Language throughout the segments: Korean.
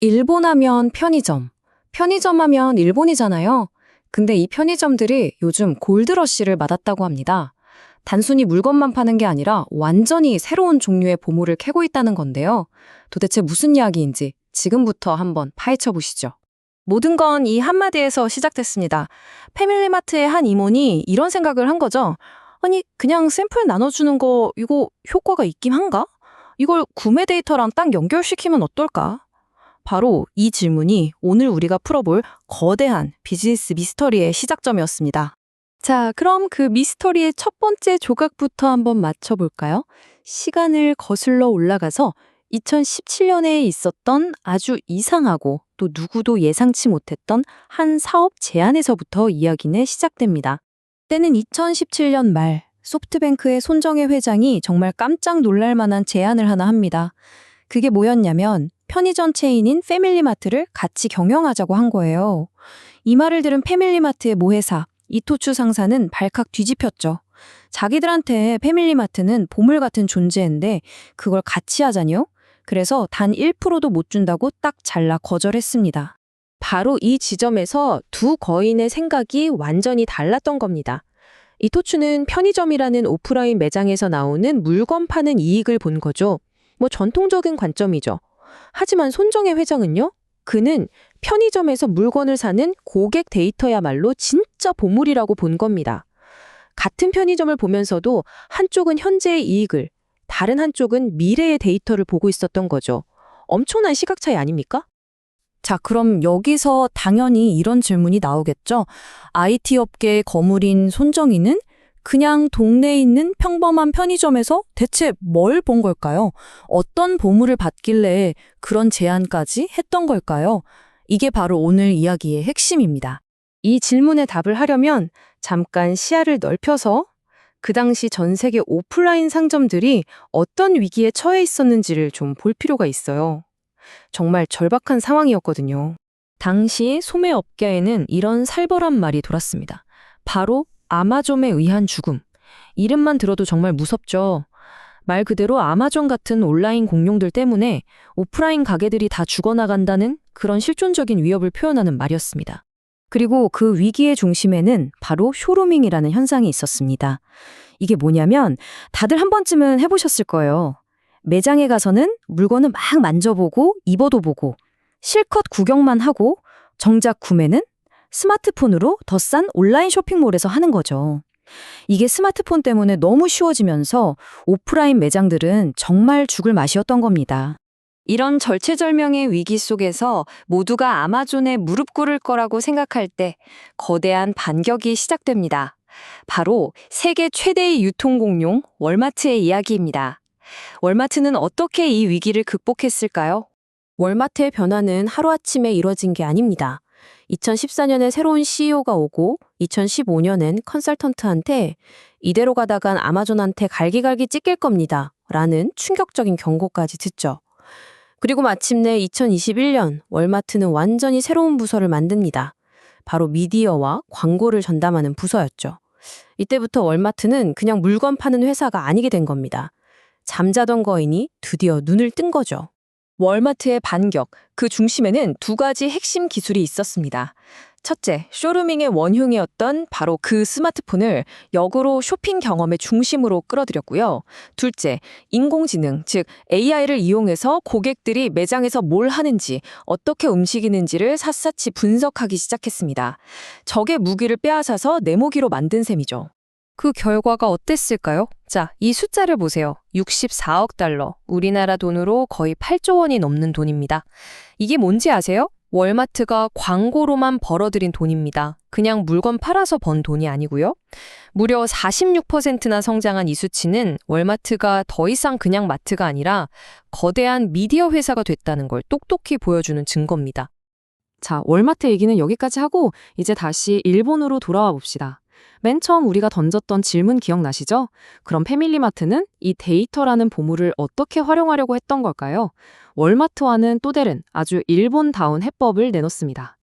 일본 하면 편의점, 편의점 하면 일본이잖아요. 근데 이 편의점들이 요즘 골드러쉬를 맞았다고 합니다. 단순히 물건만 파는 게 아니라 완전히 새로운 종류의 보물을 캐고 있다는 건데요. 도대체 무슨 이야기인지 지금부터 한번 파헤쳐 보시죠. 모든 건 이 한마디에서 시작됐습니다. 패밀리마트의 한 임원이 이런 생각을 한 거죠. 아니, 그냥 샘플 나눠주는 거 이거 효과가 있긴 한가? 이걸 구매 데이터랑 딱 연결시키면 어떨까? 바로 이 질문이 오늘 우리가 풀어볼 거대한 비즈니스 미스터리의 시작점이었습니다. 자, 그럼 그 미스터리의 첫 번째 조각부터 한번 맞춰볼까요? 시간을 거슬러 올라가서 2017년에 있었던 아주 이상하고 또 누구도 예상치 못했던 한 사업 제안에서부터 이야기는 시작됩니다. 때는 2017년 말, 소프트뱅크의 손정혜 회장이 정말 깜짝 놀랄 만한 제안을 하나 합니다. 그게 뭐였냐면 편의점 체인인 패밀리마트를 같이 경영하자고 한 거예요. 이 말을 들은 패밀리마트의 모회사, 이토추 상사는 발칵 뒤집혔죠. 자기들한테 패밀리마트는 보물 같은 존재인데 그걸 같이 하자니요? 그래서 단 1%도 못 준다고 딱 잘라 거절했습니다. 바로 이 지점에서 두 거인의 생각이 완전히 달랐던 겁니다. 이토추는 편의점이라는 오프라인 매장에서 나오는 물건 파는 이익을 본 거죠. 뭐 전통적인 관점이죠. 하지만 손정혜 회장은요? 그는 편의점에서 물건을 사는 고객 데이터야말로 진짜 보물이라고 본 겁니다. 같은 편의점을 보면서도 한쪽은 현재의 이익을, 다른 한쪽은 미래의 데이터를 보고 있었던 거죠. 엄청난 시각 차이 아닙니까? 자, 그럼 여기서 당연히 이런 질문이 나오겠죠. IT 업계의 거물인 손정희는 그냥 동네에 있는 평범한 편의점에서 대체 뭘 본 걸까요? 어떤 보물을 받길래 그런 제안까지 했던 걸까요? 이게 바로 오늘 이야기의 핵심입니다. 이 질문에 답을 하려면 잠깐 시야를 넓혀서 그 당시 전 세계 오프라인 상점들이 어떤 위기에 처해 있었는지를 좀 볼 필요가 있어요. 정말 절박한 상황이었거든요. 당시 소매 업계에는 이런 살벌한 말이 돌았습니다. 바로 아마존에 의한 죽음. 이름만 들어도 정말 무섭죠. 말 그대로 아마존 같은 온라인 공룡들 때문에 오프라인 가게들이 다 죽어나간다는 그런 실존적인 위협을 표현하는 말이었습니다. 그리고 그 위기의 중심에는 바로 쇼루밍이라는 현상이 있었습니다. 이게 뭐냐면 다들 한 번쯤은 해보셨을 거예요. 매장에 가서는 물건을 막 만져보고 입어도 보고 실컷 구경만 하고 정작 구매는 스마트폰으로 더 싼 온라인 쇼핑몰에서 하는 거죠. 이게 스마트폰 때문에 너무 쉬워지면서 오프라인 매장들은 정말 죽을 맛이었던 겁니다. 이런 절체절명의 위기 속에서 모두가 아마존에 무릎 꿇을 거라고 생각할 때 거대한 반격이 시작됩니다. 바로 세계 최대의 유통공룡 월마트의 이야기입니다. 월마트는 어떻게 이 위기를 극복했을까요? 월마트의 변화는 하루아침에 이뤄진 게 아닙니다. 2014년에 새로운 CEO가 오고 2015년엔 컨설턴트한테 이대로 가다간 아마존한테 갈기갈기 찢길 겁니다. 라는 충격적인 경고까지 듣죠. 그리고 마침내 2021년 월마트는 완전히 새로운 부서를 만듭니다. 바로 미디어와 광고를 전담하는 부서였죠. 이때부터 월마트는 그냥 물건 파는 회사가 아니게 된 겁니다. 잠자던 거인이 드디어 눈을 뜬 거죠. 월마트의 반격, 그 중심에는 두 가지 핵심 기술이 있었습니다. 첫째, 쇼루밍의 원흉이었던 바로 그 스마트폰을 역으로 쇼핑 경험의 중심으로 끌어들였고요. 둘째, 인공지능, 즉 AI를 이용해서 고객들이 매장에서 뭘 하는지, 어떻게 움직이는지를 샅샅이 분석하기 시작했습니다. 적의 무기를 빼앗아서 내 무기로 만든 셈이죠. 그 결과가 어땠을까요? 자, 이 숫자를 보세요. 64억 달러. 우리나라 돈으로 거의 8조 원이 넘는 돈입니다. 이게 뭔지 아세요? 월마트가 광고로만 벌어들인 돈입니다. 그냥 물건 팔아서 번 돈이 아니고요. 무려 46%나 성장한 이 수치는 월마트가 더 이상 그냥 마트가 아니라 거대한 미디어 회사가 됐다는 걸 똑똑히 보여주는 증거입니다. 자, 월마트 얘기는 여기까지 하고 이제 다시 일본으로 돌아와 봅시다. 맨 처음 우리가 던졌던 질문 기억나시죠? 그럼 패밀리마트는 이 데이터라는 보물을 어떻게 활용하려고 했던 걸까요? 월마트와는 또 다른 아주 일본다운 해법을 내놓습니다.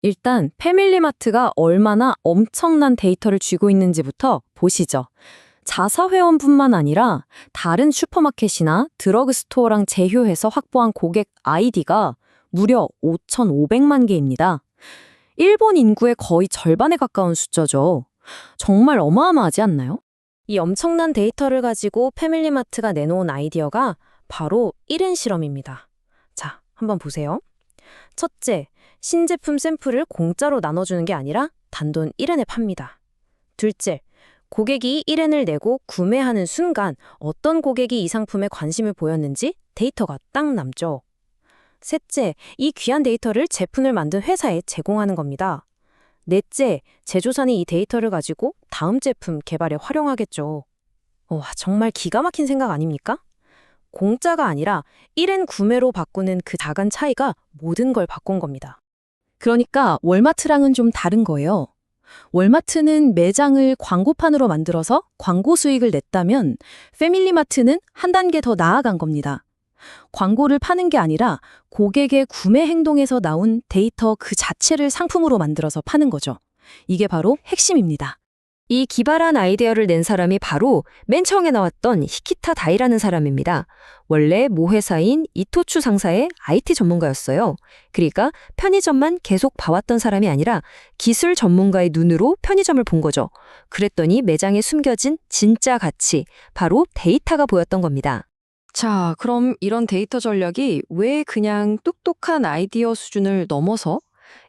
일단 패밀리마트가 얼마나 엄청난 데이터를 쥐고 있는지부터 보시죠. 자사회원뿐만 아니라 다른 슈퍼마켓이나 드러그스토어랑 제휴해서 확보한 고객 아이디가 무려 5,500만 개입니다. 일본 인구의 거의 절반에 가까운 숫자죠. 정말 어마어마하지 않나요? 이 엄청난 데이터를 가지고 패밀리마트가 내놓은 아이디어가 바로 1인 실험입니다. 자, 한번 보세요. 첫째, 신제품 샘플을 공짜로 나눠주는 게 아니라 단돈 1엔에 팝니다. 둘째, 고객이 1엔을 내고 구매하는 순간 어떤 고객이 이 상품에 관심을 보였는지 데이터가 딱 남죠. 셋째, 이 귀한 데이터를 제품을 만든 회사에 제공하는 겁니다. 넷째, 제조사는 이 데이터를 가지고 다음 제품 개발에 활용하겠죠. 와, 정말 기가 막힌 생각 아닙니까? 공짜가 아니라 1엔 구매로 바꾸는 그 작은 차이가 모든 걸 바꾼 겁니다. 그러니까 월마트랑은 좀 다른 거예요. 월마트는 매장을 광고판으로 만들어서 광고 수익을 냈다면 패밀리마트는 한 단계 더 나아간 겁니다. 광고를 파는 게 아니라 고객의 구매 행동에서 나온 데이터 그 자체를 상품으로 만들어서 파는 거죠. 이게 바로 핵심입니다. 이 기발한 아이디어를 낸 사람이 바로 맨 처음에 나왔던 히키타 다이라는 사람입니다. 원래 모 회사인 이토추 상사의 IT 전문가였어요. 그러니까 편의점만 계속 봐왔던 사람이 아니라 기술 전문가의 눈으로 편의점을 본 거죠. 그랬더니 매장에 숨겨진 진짜 가치, 바로 데이터가 보였던 겁니다. 자, 그럼 이런 데이터 전략이 왜 그냥 똑똑한 아이디어 수준을 넘어서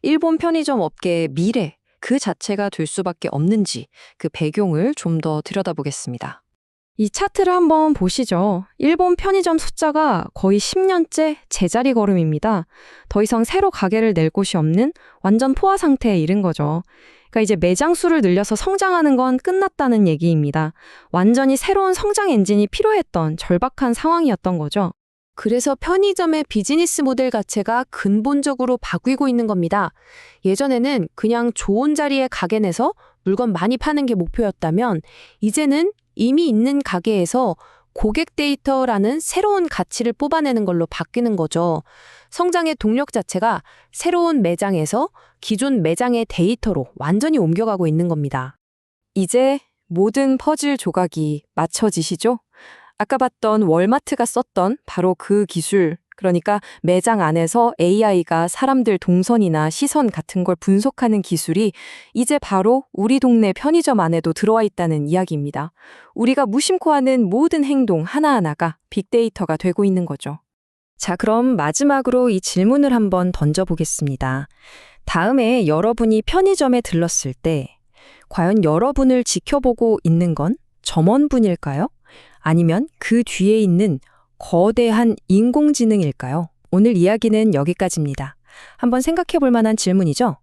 일본 편의점 업계의 미래 그 자체가 될 수밖에 없는지 그 배경을 좀 더 들여다보겠습니다. 이 차트를 한번 보시죠. 일본 편의점 숫자가 거의 10년째 제자리 걸음입니다. 더 이상 새로 가게를 낼 곳이 없는 완전 포화 상태에 이른 거죠. 그러니까 이제 매장 수를 늘려서 성장하는 건 끝났다는 얘기입니다. 완전히 새로운 성장 엔진이 필요했던 절박한 상황이었던 거죠. 그래서 편의점의 비즈니스 모델 자체가 근본적으로 바뀌고 있는 겁니다. 예전에는 그냥 좋은 자리에 가게 내서 물건 많이 파는 게 목표였다면 이제는 이미 있는 가게에서 고객 데이터라는 새로운 가치를 뽑아내는 걸로 바뀌는 거죠. 성장의 동력 자체가 새로운 매장에서 기존 매장의 데이터로 완전히 옮겨가고 있는 겁니다. 이제 모든 퍼즐 조각이 맞춰지시죠? 아까 봤던 월마트가 썼던 바로 그 기술, 그러니까 매장 안에서 AI가 사람들 동선이나 시선 같은 걸 분석하는 기술이 이제 바로 우리 동네 편의점 안에도 들어와 있다는 이야기입니다. 우리가 무심코 하는 모든 행동 하나하나가 빅데이터가 되고 있는 거죠. 자, 그럼 마지막으로 이 질문을 한번 던져보겠습니다. 다음에 여러분이 편의점에 들렀을 때 과연 여러분을 지켜보고 있는 건 점원분일까요? 아니면 그 뒤에 있는 거대한 인공지능일까요? 오늘 이야기는 여기까지입니다. 한번 생각해 볼 만한 질문이죠?